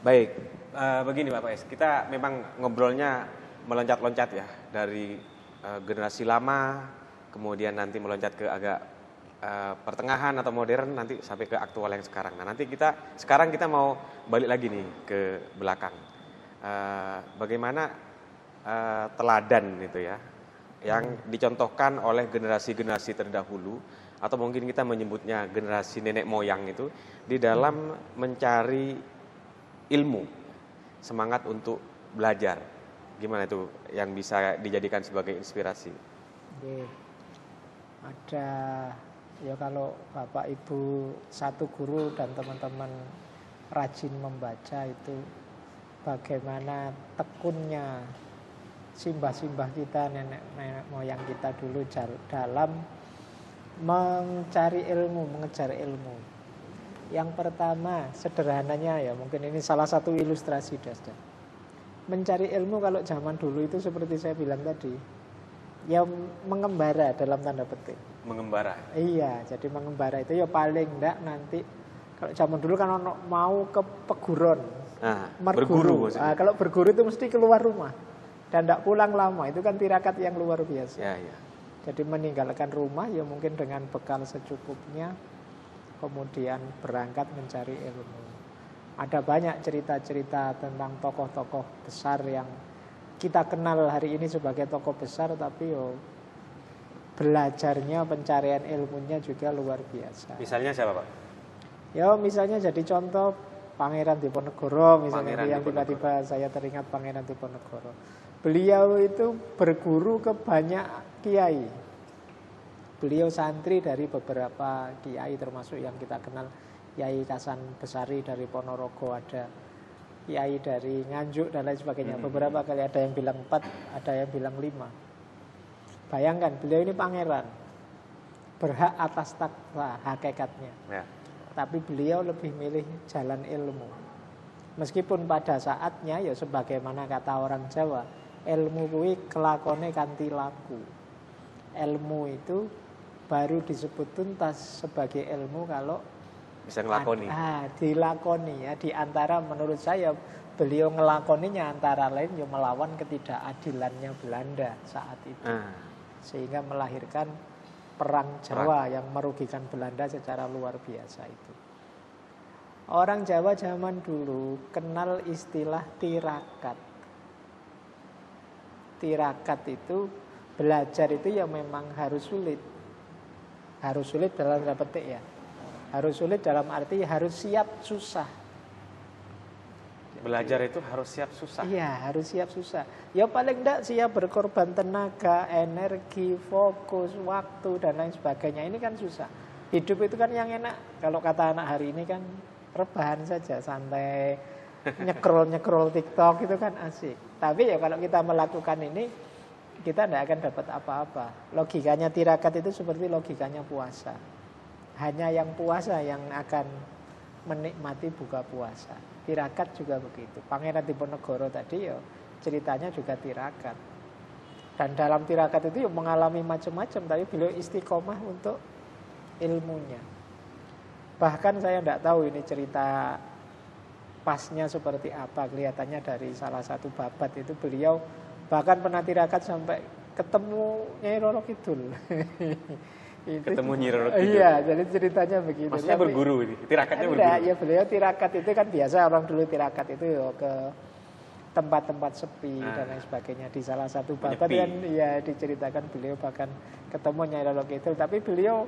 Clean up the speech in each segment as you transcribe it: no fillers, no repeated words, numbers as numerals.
Baik, begini Pak Faiz, kita memang ngobrolnya meloncat-loncat ya dari generasi lama, kemudian nanti meloncat ke agak pertengahan atau modern, nanti sampai ke aktual yang sekarang. Nah nanti sekarang kita mau balik lagi nih ke belakang. Bagaimana teladan itu ya, yang dicontohkan oleh generasi-generasi terdahulu, atau mungkin kita menyebutnya generasi nenek moyang itu, di dalam mencari ilmu, semangat untuk belajar. Gimana itu yang bisa dijadikan sebagai inspirasi? Oke. Ada ya, kalau Bapak Ibu satu guru dan teman-teman rajin membaca itu, bagaimana tekunnya simbah-simbah kita, nenek moyang kita dulu dalam mencari ilmu, mengejar ilmu. Yang pertama, sederhananya ya, mungkin ini salah satu ilustrasi dasar. Mencari ilmu kalau zaman dulu itu seperti saya bilang tadi, ya mengembara dalam tanda petik. Mengembara? Iya, jadi mengembara itu ya paling enggak nanti, kalau zaman dulu kan mau ke peguron, berguru maksudnya. Kalau berguru itu mesti keluar rumah dan tidak pulang lama, itu kan tirakat yang luar biasa. Ya, ya. Jadi meninggalkan rumah ya mungkin dengan bekal secukupnya, kemudian berangkat mencari ilmu. Ada banyak cerita-cerita tentang tokoh-tokoh besar yang kita kenal hari ini sebagai tokoh besar, tapi yo belajarnya, pencarian ilmunya juga luar biasa. Misalnya siapa Pak? Ya misalnya jadi contoh Pangeran Diponegoro misalnya, Pangeran yang Diponegoro. tiba-tiba saya teringat Pangeran Diponegoro. Beliau itu berguru ke banyak kiai. Beliau santri dari beberapa kiai, termasuk yang kita kenal Kiai Kasan Besari dari Ponorogo, ada kiai dari Nganjuk dan lain sebagainya. Beberapa kali ada yang bilang 4, ada yang bilang 5. Bayangkan, beliau ini pangeran, berhak atas takhta hakikatnya. Ya. Tapi beliau lebih milih jalan ilmu. Meskipun pada saatnya ya sebagaimana kata orang Jawa, ilmu kuwi kelakone kanthi laku. Ilmu itu baru disebut tuntas sebagai ilmu kalau Bisa ngelakoni. Dilakoni ya. Di antara, menurut saya beliau ngelakoninya antara lain ya melawan ketidakadilannya Belanda saat itu. Sehingga melahirkan perang Jawa yang merugikan Belanda secara luar biasa itu. Orang Jawa zaman dulu kenal istilah tirakat. Tirakat itu, belajar itu ya memang harus sulit. Harus sulit dalam tanda petik ya. Harus sulit dalam arti harus siap susah. Belajar itu harus siap susah. Iya, harus siap susah. Ya paling enggak siap berkorban tenaga, energi, fokus, waktu dan lain sebagainya. Ini kan susah. Hidup itu kan yang enak. Kalau kata anak hari ini kan rebahan saja, santai, nyekrol TikTok itu kan asik. Tapi ya kalau kita melakukan ini, kita tidak akan dapat apa-apa. Logikanya tirakat itu seperti logikanya puasa. Hanya yang puasa yang akan menikmati buka puasa. Tirakat juga begitu. Pangeran Diponegoro tadi ya ceritanya juga tirakat. Dan dalam tirakat itu ya mengalami macam-macam, tapi beliau istiqomah untuk ilmunya. Bahkan saya tidak tahu ini cerita pasnya seperti apa. Kelihatannya dari salah satu babat itu beliau bahkan pernah tirakat sampai ketemu Nyai Roro Kidul. Ketemu Nyi Roro Kidul. Iya, jadi ceritanya begitu. Maksudnya berguru ini, tirakatnya berguru. Ya beliau tirakat itu kan biasa, orang dulu tirakat itu ya ke tempat-tempat sepi dan lain sebagainya. Di salah satu babat kan ya diceritakan beliau bahkan ketemu Nyai Roro Kidul, tapi beliau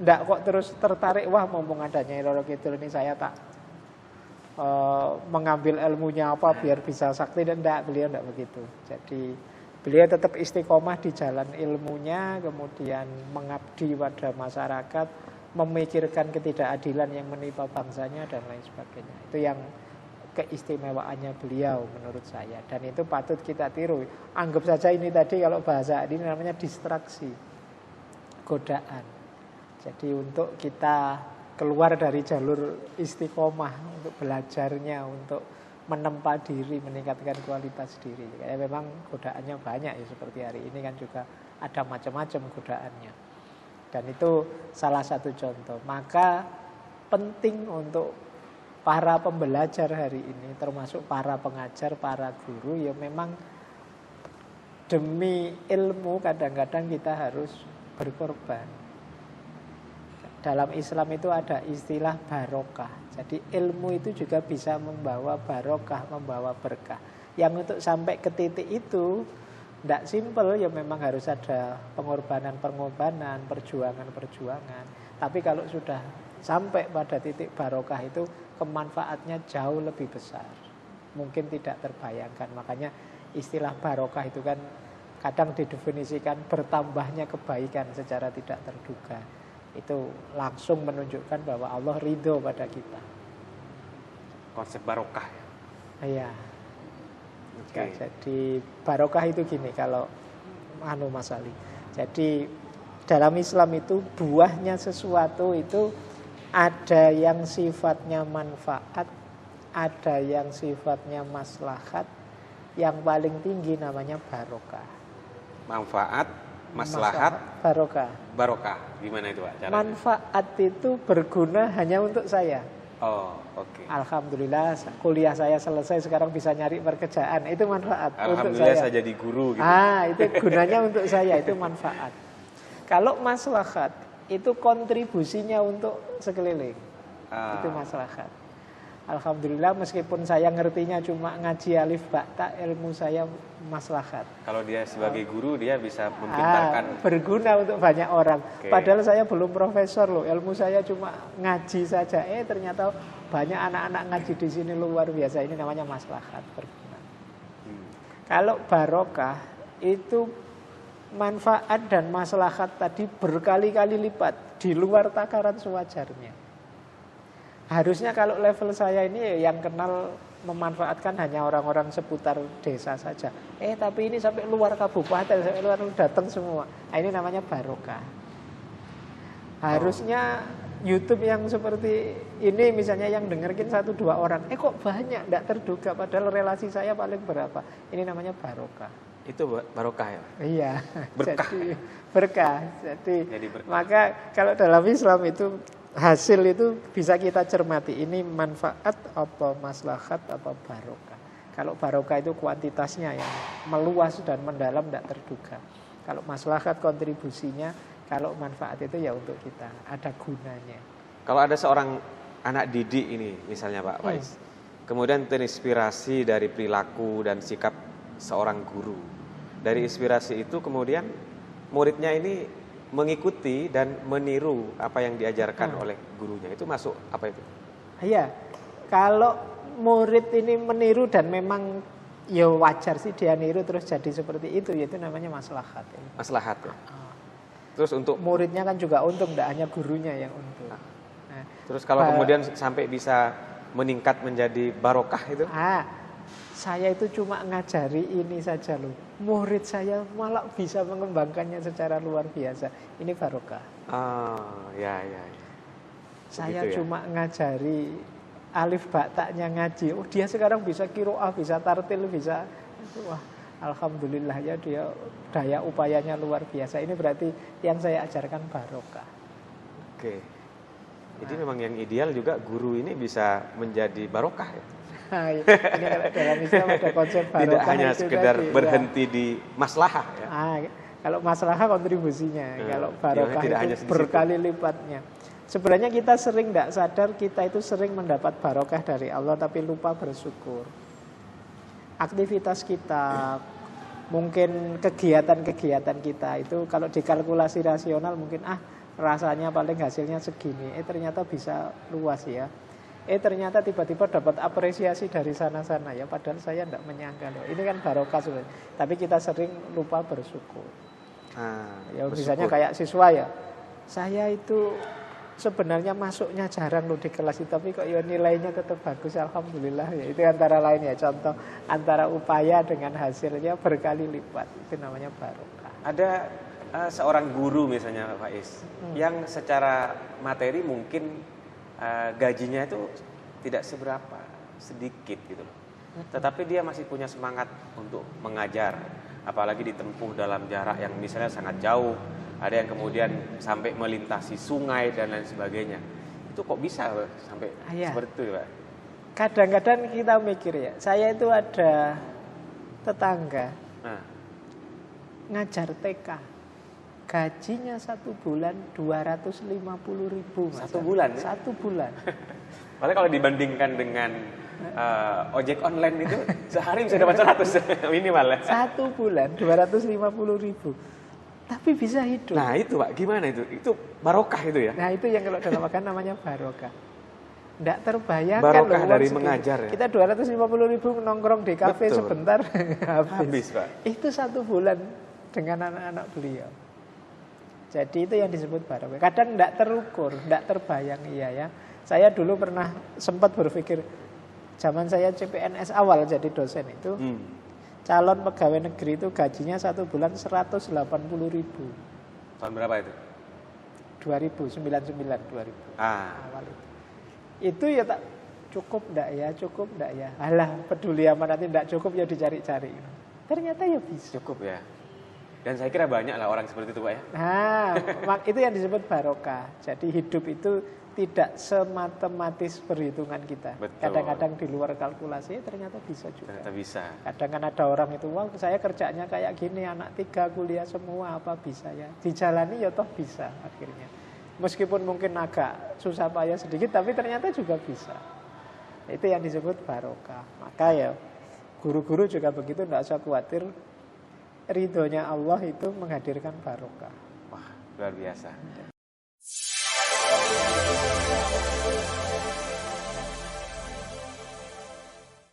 ndak kok terus tertarik, wah mumpung ada Nyai Roro Kidul ini saya tak mengambil ilmunya apa biar bisa sakti, dan ndak, beliau ndak begitu. Jadi beliau tetap istiqomah di jalan ilmunya, kemudian mengabdi pada masyarakat, memikirkan ketidakadilan yang menimpa bangsanya dan lain sebagainya. Itu yang keistimewaannya beliau menurut saya, dan itu patut kita tiru. Anggap saja ini tadi kalau bahasa ini namanya distraksi, godaan. Jadi untuk kita keluar dari jalur istiqomah untuk belajarnya, untuk menempa diri, meningkatkan kualitas diri. Kayak memang godaannya banyak ya, seperti hari ini kan juga ada macam-macam godaannya. Dan itu salah satu contoh. Maka penting untuk para pembelajar hari ini, termasuk para pengajar, para guru, ya memang demi ilmu kadang-kadang kita harus berkorban. Dalam Islam itu ada istilah barokah. Jadi ilmu itu juga bisa membawa barokah, membawa berkah. Yang untuk sampai ke titik itu tidak simpel, ya memang harus ada pengorbanan-pengorbanan, perjuangan-perjuangan. Tapi kalau sudah sampai pada titik barokah itu, kemanfaatnya jauh lebih besar. Mungkin tidak terbayangkan. Makanya istilah barokah itu kan kadang didefinisikan bertambahnya kebaikan secara tidak terduga. Itu langsung menunjukkan bahwa Allah ridho pada kita. Konsep barokah ya. Iya. Oke. Jadi barokah itu gini kalau Mas Ali. Jadi dalam Islam itu buahnya sesuatu itu ada yang sifatnya manfaat, ada yang sifatnya maslahat, yang paling tinggi namanya barokah. Manfaat, maslahat, barokah. Gimana itu, Pak? Caranya? Manfaat itu berguna hanya untuk saya. Oh, oke. Alhamdulillah kuliah saya selesai, sekarang bisa nyari pekerjaan. Itu manfaat untuk Alhamdulillah saya. saya jadi guru gitu. Itu gunanya untuk saya, itu manfaat. Kalau maslahat itu kontribusinya untuk sekeliling. Itu maslahat. Alhamdulillah meskipun saya ngertinya cuma ngaji alif ba ta, ilmu saya maslahat. Kalau dia sebagai guru dia bisa mempintarkan. Berguna untuk banyak orang. Okay. Padahal saya belum profesor loh, ilmu saya cuma ngaji saja. Ternyata banyak anak-anak ngaji di sini luar biasa. Ini namanya maslahat, berguna. Kalau barokah itu manfaat dan maslahat tadi berkali-kali lipat di luar takaran sewajarnya. Harusnya kalau level saya ini yang kenal memanfaatkan hanya orang-orang seputar desa saja. Tapi ini sampai luar kabupaten, sampai luar datang semua. Ini namanya barokah. Harusnya YouTube yang seperti ini misalnya yang dengerin 1-2 orang. Kok banyak, tidak terduga. Padahal relasi saya paling berapa. Ini namanya barokah. Itu barokah ya? Iya. Berkah. Jadi, berkah. Jadi berkah. maka kalau dalam Islam itu hasil itu bisa kita cermati. Ini manfaat apa maslahat apa barokah. Kalau barokah itu kuantitasnya yang meluas dan mendalam tidak terduga. Kalau maslahat kontribusinya, kalau manfaat itu ya untuk kita, ada gunanya. Kalau ada seorang anak didik ini misalnya Pak Faiz, kemudian terinspirasi dari perilaku dan sikap seorang guru. Dari inspirasi itu kemudian muridnya ini mengikuti dan meniru apa yang diajarkan oleh gurunya. Itu masuk apa itu? Iya. Kalau murid ini meniru dan memang ya wajar sih dia niru terus jadi seperti itu, yaitu namanya maslahat. Maslahat ya. Terus untuk muridnya kan juga untung, tidak hanya gurunya yang untung. Terus kalau kemudian sampai bisa meningkat menjadi barokah itu? Saya itu cuma ngajari ini saja loh. Murid saya malah bisa mengembangkannya secara luar biasa. Ini barokah. Ya. Saya cuma ngajari alif ba ta-nya ngaji. Dia sekarang bisa qiraah, bisa tartil, bisa. Wah, alhamdulillah ya, dia daya upayanya luar biasa. Ini berarti yang saya ajarkan barokah. Oke. Jadi memang yang ideal juga guru ini bisa menjadi barokah ya. Ini kalau dalam Islam ada konsep barokah. Tidak hanya sekedar tadi, berhenti di maslahah ya. Kalau maslahah kontribusinya, kalau barokah tidak itu hanya berkali lipatnya. Sebenarnya kita sering tidak sadar, kita itu sering mendapat barokah dari Allah tapi lupa bersyukur. Aktivitas kita, mungkin kegiatan-kegiatan kita itu kalau dikalkulasi rasional mungkin rasanya paling hasilnya segini. Ternyata bisa luas ya. Ternyata tiba-tiba dapat apresiasi dari sana-sana ya. Padahal saya tidak menyangka loh. Ini kan barokah sebenarnya. Tapi kita sering lupa bersyukur. Ya misalnya kayak siswa ya. Saya itu sebenarnya masuknya jarang loh di kelas itu, tapi kok ya nilainya tetap bagus, alhamdulillah ya. Itu antara lain ya, contoh antara upaya dengan hasilnya berkali lipat. Itu namanya barokah. Ada seorang guru misalnya Pak Faiz yang secara materi mungkin gajinya itu tidak seberapa, sedikit gitu loh. Tetapi dia masih punya semangat untuk mengajar, apalagi ditempuh dalam jarak yang misalnya sangat jauh. Ada yang kemudian sampai melintasi sungai dan lain sebagainya. Itu kok bisa sampai seperti itu Pak? kadang-kadang kita mikir ya, saya itu ada tetangga Nah, ngajar TK, gajinya 1 bulan 250.000. Satu bulan, ya? 1 bulan. padahal kalau dibandingkan dengan ojek online itu sehari bisa dapat 100 minimal ya. 1 bulan 250.000. Tapi bisa hidup. Nah itu Pak, gimana itu? Itu barokah itu ya? Nah itu yang kalau dalam agama namanya barokah. Tidak terbayangkan Barokah loh, dari segitu. mengajar ya? Kita 250.000 nongkrong di kafe Betul. sebentar Habis Pak. Itu 1 bulan dengan anak-anak beliau. Jadi itu yang disebut barokah. Kadang tidak terukur, tidak terbayang. Iya ya. Saya dulu pernah sempat berpikir, zaman saya CPNS awal jadi dosen itu, calon pegawai negeri itu gajinya 1 bulan 180.000. Tahun berapa itu? 2099 2000 awal itu. Itu ya tak cukup ndak ya, cukup ndak ya. Alah, peduli amat, nanti ndak cukup ya dicari-cari. Ternyata ya bisa. Cukup ya. Dan saya kira banyak lah orang seperti itu Pak ya. Nah, itu yang disebut barokah. Jadi hidup itu tidak sematematis perhitungan kita. Betul. Kadang-kadang di luar kalkulasi ternyata bisa juga. Ternyata bisa. Kadang kan ada orang itu, wah saya kerjanya kayak gini, anak 3 kuliah semua, apa bisa ya? Dijalani ya toh bisa akhirnya. Meskipun mungkin agak susah payah sedikit, tapi ternyata juga bisa. Itu yang disebut barokah. Maka ya guru-guru juga begitu, tidak usah khawatir. Ridhonya Allah itu menghadirkan barokah. Wah, luar biasa.